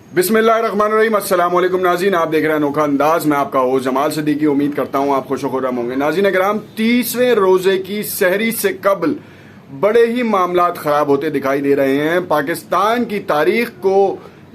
बिस्मिल्लाहिर्रहमानिर्रहीम। अस्सलाम वालेकुम नाज़रीन, आप देख रहे हैं अनोखा अंदाज। मैं आपका होस्ट जमाल सिद्दीकी। उम्मीद करता हूँ आप खुश व खुर्रम होंगे। नाज़रीन कराम, 30वें रोजे की सहरी से कबल बड़े ही मामलात ख़राब होते दिखाई दे रहे हैं। पाकिस्तान की तारीख को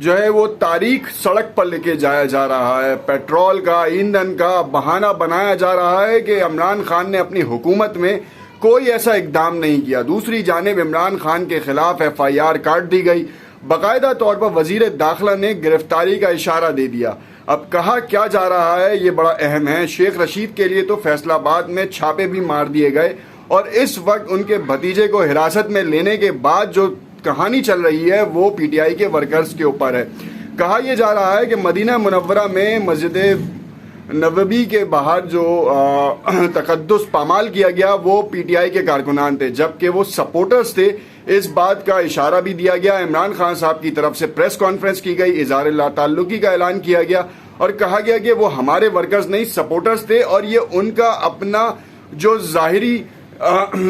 जो है वो तारीख सड़क पर लेके जाया जा रहा है। पेट्रोल का, ईंधन का बहाना बनाया जा रहा है कि इमरान खान ने अपनी हुकूमत में कोई ऐसा इकदाम नहीं किया। दूसरी जानिब इमरान खान के खिलाफ FIR काट दी गई। बाकायदा तौर पर वजीर दाखिला ने गिरफ्तारी का इशारा दे दिया। अब कहा क्या जा रहा है ये बड़ा अहम है। शेख रशीद के लिए तो फैसलाबाद में छापे भी मार दिए गए और इस वक्त उनके भतीजे को हिरासत में लेने के बाद जो कहानी चल रही है वो PTI के वर्कर्स के ऊपर है। कहा यह जा रहा है कि मदीना मुनव्वरा में मस्जिद नबवी के बाहर जो तकद्दुस पामाल किया गया वो PTI के कारकुनान थे, जबकि वो सपोर्टर्स थे। इस बात का इशारा भी दिया गया। इमरान खान साहब की तरफ से प्रेस कॉन्फ्रेंस की गई, इज़हार ताल्लुकी का ऐलान किया गया और कहा गया कि वो हमारे वर्कर्स नहीं सपोर्टर्स थे और ये उनका अपना जो ज़ाहिरी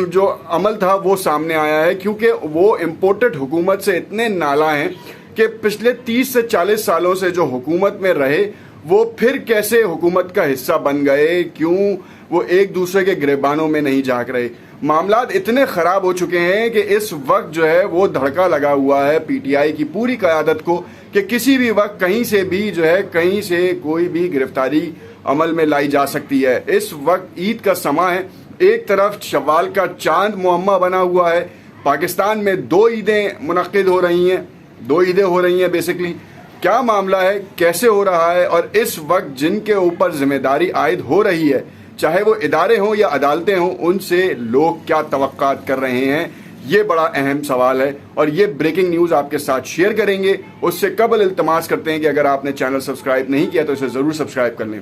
जो अमल था वो सामने आया है, क्योंकि वो इम्पोर्टेड हुकूमत से इतने नाला हैं कि पिछले 30 से 40 सालों से जो हुकूमत में रहे वो फिर कैसे हुकूमत का हिस्सा बन गए, क्यों वो एक दूसरे के गिरबानों में नहीं झांक रहे। मामलात इतने ख़राब हो चुके हैं कि इस वक्त जो है वो धड़का लगा हुआ है PTI की पूरी क़यादत को कि किसी भी वक्त कहीं से भी जो है कहीं से कोई भी गिरफ्तारी अमल में लाई जा सकती है। इस वक्त ईद का समा है, एक तरफ शव्वाल का चांद मुअम्मा बना हुआ है। पाकिस्तान में 2 ईदें मुनक्किद हो रही हैं, 2 ईदें हो रही हैं बेसिकली। क्या मामला है, कैसे हो रहा है और इस वक्त जिनके ऊपर जिम्मेदारी आयद हो रही है, चाहे वो इदारे हों या अदालतें हों, उनसे लोग क्या तवक्कात कर रहे हैं, ये बड़ा अहम सवाल है और ये ब्रेकिंग न्यूज़ आपके साथ शेयर करेंगे। उससे कबल इल्तमास करते हैं कि अगर आपने चैनल सब्सक्राइब नहीं किया तो इसे ज़रूर सब्सक्राइब कर लें।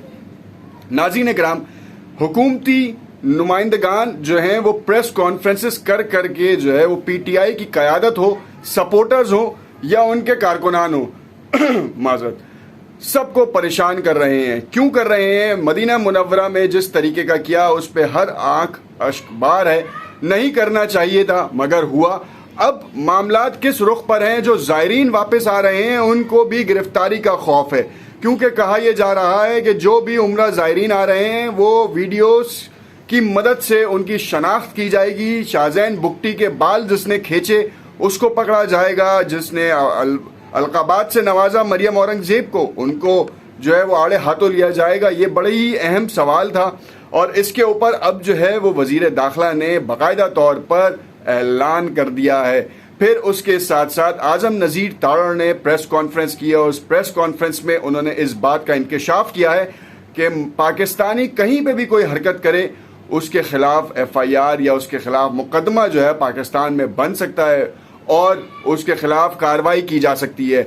नाज़रीन इकराम, हुकूमती नुमाइंदगान जो हैं वो प्रेस कॉन्फ्रेंसेस कर करके जो है वो PTI की क़यादत हो, सपोर्टर्स हो या उनके कारकुनान हो, माजरत, सबको परेशान कर रहे हैं। क्यों कर रहे हैं? मदीना मुनव्वरा में जिस तरीके का किया उस पे हर आंख अश्कबार है। नहीं करना चाहिए था मगर हुआ। अब मामलात किस रुख पर हैं? जो ज़ायरीन वापस आ रहे हैं उनको भी गिरफ्तारी का खौफ है, क्योंकि कहा यह जा रहा है कि जो भी उम्रा ज़ायरीन आ रहे हैं वो वीडियोस की मदद से उनकी शनाख्त की जाएगी। शाहजैन बुगटी के बाल जिसने खींचे उसको पकड़ा जाएगा, जिसने अलकाबात से नवाजा मरियम औरंगजेब को, उनको जो है वो आड़े हाथों लिया जाएगा। ये बड़ा ही अहम सवाल था और इसके ऊपर अब जो है वो वजीर दाखिला ने बाकायदा तौर पर ऐलान कर दिया है। फिर उसके साथ साथ आजम नज़ीर तारड़ ने प्रेस कॉन्फ्रेंस की और उस प्रेस कॉन्फ्रेंस में उन्होंने इस बात का इंकशाफ किया है कि पाकिस्तानी कहीं पे भी कोई हरकत करे उसके खिलाफ FIR या उसके खिलाफ मुकदमा जो है पाकिस्तान में बन सकता है और उसके खिलाफ कार्रवाई की जा सकती है।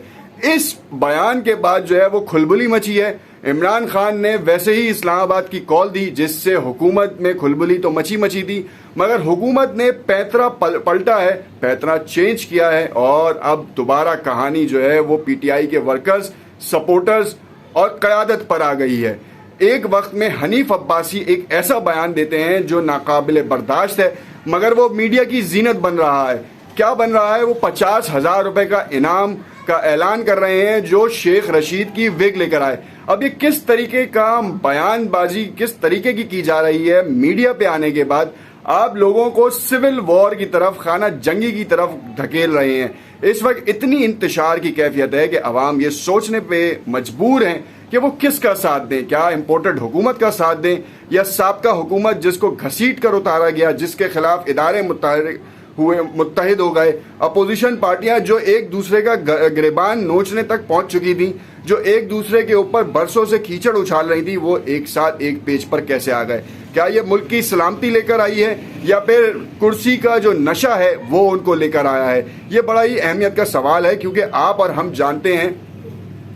इस बयान के बाद जो है वो खुलबुली मची है। इमरान खान ने वैसे ही इस्लामाबाद की कॉल दी जिससे हुकूमत में खुलबुली तो मची थी, मगर हुकूमत ने पैतरा पलटा है, पैतरा चेंज किया है और अब दोबारा कहानी जो है वो PTI के वर्कर्स, सपोर्टर्स और क़यादत पर आ गई है। एक वक्त में हनीफ अब्बासी एक ऐसा बयान देते हैं जो नाकाबिले बर्दाश्त है, मगर वो मीडिया की जीनत बन रहा है। क्या बन रहा है? वो 50,000 रुपए का इनाम का ऐलान कर रहे हैं जो शेख रशीद की विग लेकर आए। अब ये किस तरीके का बयानबाजी किस तरीके की जा रही है मीडिया पे आने के बाद, आप लोगों को सिविल वॉर की तरफ, खाना जंगी की तरफ धकेल रहे हैं। इस वक्त इतनी इंतशार की कैफियत है कि अवाम ये सोचने पे मजबूर हैं कि वो किसका साथ दें, क्या इम्पोर्टेड हुकूमत का साथ दें या साबका हुकूमत जिसको घसीट कर उतारा गया, जिसके खिलाफ इदारे मुत्तहिद हो गए, अपोजिशन पार्टियां जो एक दूसरे का गिरबान नोचने तक पहुंच चुकी थी, जो एक दूसरे के ऊपर बरसों से कीचड़ उछाल रही थी, वो एक साथ एक पेज पर कैसे आ गए? क्या ये मुल्क की सलामती लेकर आई है या फिर कुर्सी का जो नशा है वो उनको लेकर आया है? ये बड़ा ही अहमियत का सवाल है, क्योंकि आप और हम जानते हैं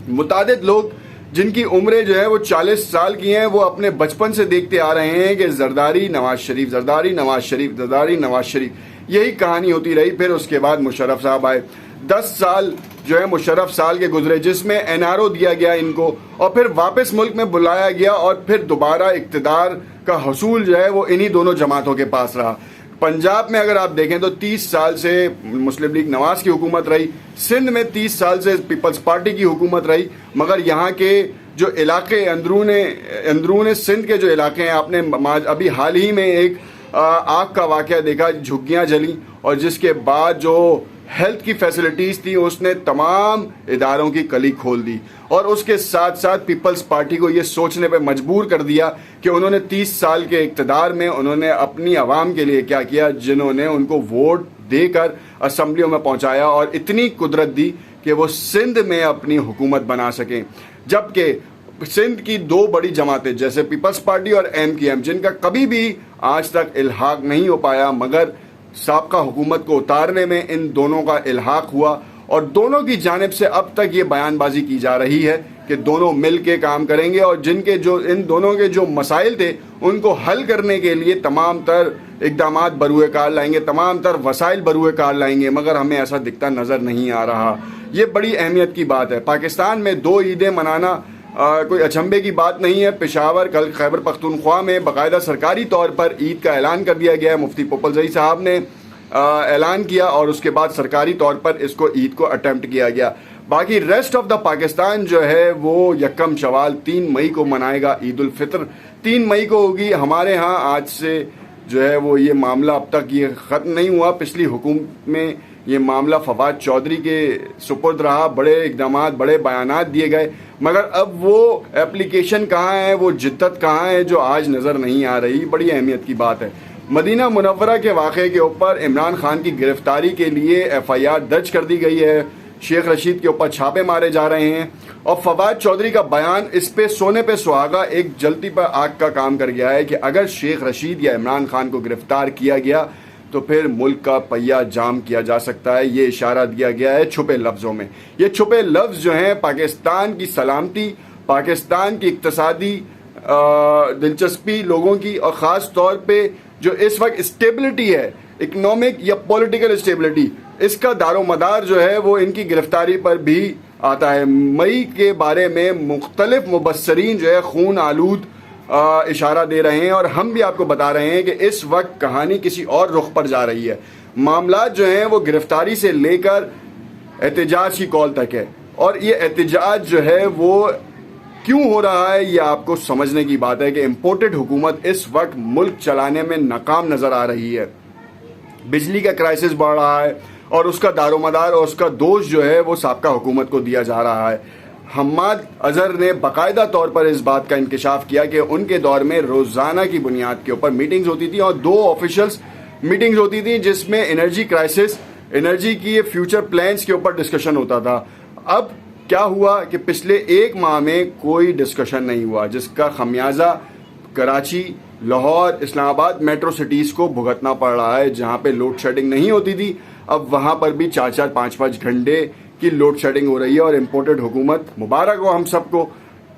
मुतादिद लोग जिनकी उम्रें जो है वो 40 साल की हैं, वो अपने बचपन से देखते आ रहे हैं कि जरदारी नवाज शरीफ, जरदारी नवाज शरीफ, जरदारी नवाज शरीफ, यही कहानी होती रही। फिर उसके बाद मुशर्रफ साहब आए, 10 साल जो है मुशर्रफ साल के गुजरे जिसमें NRO दिया गया इनको और फिर वापस मुल्क में बुलाया गया और फिर दोबारा इक्तदार का हसूल जो है वो इन्हीं दोनों जमातों के पास रहा। पंजाब में अगर आप देखें तो 30 साल से मुस्लिम लीग नवाज की हुकूमत रही, सिंध में 30 साल से पीपल्स पार्टी की हुकूमत रही, मगर यहाँ के जो इलाके अंदरूने सिंध के जो इलाके हैं, आपने अभी हाल ही में एक आग का वाक़या देखा, झुग्गियाँ जली, और जिसके बाद जो हेल्थ की फैसिलिटीज़ थी उसने तमाम इदारों की कली खोल दी, और उसके साथ साथ पीपल्स पार्टी को ये सोचने पे मजबूर कर दिया कि उन्होंने 30 साल के इक़्तिदार में उन्होंने अपनी आवाम के लिए क्या किया, जिन्होंने उनको वोट देकर असम्बलियों में पहुंचाया और इतनी कुदरत दी कि वो सिंध में अपनी हुकूमत बना सकें। जबकि सिंध की दो बड़ी जमातें जैसे पीपल्स पार्टी और MKM, जिनका कभी भी आज तक इल्हाक नहीं हो पाया, मगर साबका हुकूमत को उतारने में इन दोनों का इल्हाक हुआ, और दोनों की जानिब से अब तक ये बयानबाजी की जा रही है कि दोनों मिल के काम करेंगे, और इन दोनों के जो मसाइल थे उनको हल करने के लिए तमाम तर इक़दाम बरूए कार लाएंगे, तमाम तर वसाइल बरूए कार लाएंगे, मगर हमें ऐसा दिखता नज़र नहीं आ रहा। ये बड़ी अहमियत की बात है। पाकिस्तान में 2 ईदें मनाना कोई अचंभे की बात नहीं है। पेशावर, कल खैबर पख्तूनख्वा में बाकायदा सरकारी तौर पर ईद का ऐलान कर दिया गया है। मुफ्ती पोपलजई साहब ने ऐलान किया और उसके बाद सरकारी तौर पर इसको ईद को अटेम्प्ट किया गया। बाकी रेस्ट ऑफ द पाकिस्तान जो है वो 1 शवाल 3 मई को मनाएगा। ईद उल फितर 3 मई को होगी। हमारे यहाँ आज से जो है वो ये मामला अब तक ये ख़त्म नहीं हुआ। पिछली हुकूमत में ये मामला फवाद चौधरी के सुपुर्द रहा, बड़े इक़दाम, बड़े बयानात दिए गए, मगर अब वो एप्लीकेशन कहाँ है, वो जिद्दत कहाँ है, जो आज नज़र नहीं आ रही। बड़ी अहमियत की बात है। मदीना मुनव्वरा के वाक़े के ऊपर इमरान खान की गिरफ्तारी के लिए FIR दर्ज कर दी गई है। शेख रशीद के ऊपर छापे मारे जा रहे हैं, और फवाद चौधरी का बयान इस पे सोने पे सुहागा एक जलती पर आग का काम कर गया है कि अगर शेख रशीद या इमरान खान को गिरफ्तार किया गया तो फिर मुल्क का पहिया जाम किया जा सकता है। ये इशारा दिया गया है छुपे लफ्ज़ों में। ये छुपे लफ्ज़ जो हैं पाकिस्तान की सलामती, पाकिस्तान की इक्तसादी दिलचस्पी लोगों की, और ख़ास तौर पे जो इस वक्त स्टेबिलिटी है, इकनॉमिक या पॉलिटिकल स्टेबिलिटी, इसका दारोमदार जो है वो इनकी गिरफ्तारी पर भी आता है। मई के बारे में मुख्तलिफ मुबस्सरीन जो है खून आलूद इशारा दे रहे हैं, और हम भी आपको बता रहे हैं कि इस वक्त कहानी किसी और रुख पर जा रही है। मामला जो हैं वो गिरफ्तारी से लेकर एहतजाज की कॉल तक है, और ये एहतजाज जो है वो क्यों हो रहा है, ये आपको समझने की बात है कि इम्पोर्टेड हुकूमत इस वक्त मुल्क चलाने में नाकाम नज़र आ रही है। बिजली का क्राइसिस बढ़ रहा है, और उसका दारोमदार और उसका दोष जो है वो साबका हुकूमत को दिया जा रहा है। हम्माद अजहर ने बाकायदा तौर पर इस बात का इंकशाफ किया कि उनके दौर में रोज़ाना की बुनियाद के ऊपर मीटिंग्स होती थी, और 2 ऑफिशियल्स मीटिंग्स होती थी जिसमें एनर्जी क्राइसिस, एनर्जी की फ्यूचर प्लान्स के ऊपर डिस्कशन होता था। अब क्या हुआ कि पिछले 1 माह में कोई डिस्कशन नहीं हुआ, जिसका खमियाजा कराची, लाहौर, इस्लामाबाद मेट्रो सिटीज़ को भुगतना पड़ रहा है। जहाँ पे लोड शेडिंग नहीं होती थी, अब वहाँ पर भी 4-4, 5-5 घंटे की लोड शेडिंग हो रही है। और इम्पोर्टेड हुकूमत, मुबारक हो हम सबको।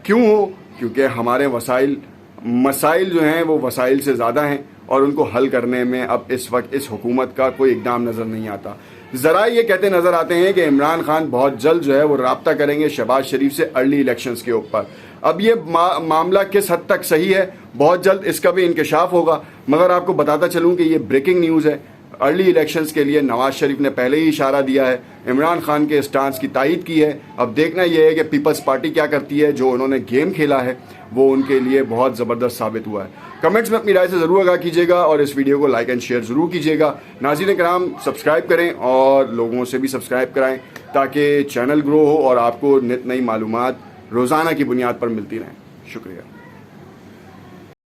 क्यों हो? क्योंकि हमारे मसाइल जो हैं वो वसाइल से ज़्यादा हैं, और उनको हल करने में अब इस वक्त इस हुकूमत का कोई इक़दाम नज़र नहीं आता। ज़रा ये कहते नज़र आते हैं कि इमरान खान बहुत जल्द जो है वो राब्ता करेंगे शहबाज शरीफ से अर्ली इलेक्शंस के ऊपर। अब ये मामला किस हद तक सही है, बहुत जल्द इसका भी इंकशाफ होगा, मगर आपको बताता चलूँ कि ये ब्रेकिंग न्यूज़ है। अर्ली इलेक्शंस के लिए नवाज शरीफ ने पहले ही इशारा दिया है, इमरान खान के स्टांस की तायीद की है। अब देखना यह है कि पीपल्स पार्टी क्या करती है। जो उन्होंने गेम खेला है वो उनके लिए बहुत ज़बरदस्त साबित हुआ है। कमेंट्स में अपनी राय से ज़रूर आगाह कीजिएगा, और इस वीडियो को लाइक एंड शेयर ज़रूर कीजिएगा। नाज़रीन कराम, सब्सक्राइब करें और लोगों से भी सब्सक्राइब कराएँ ताकि चैनल ग्रो हो और आपको नित नई मालूमात रोज़ाना की बुनियाद पर मिलती रहें। शुक्रिया।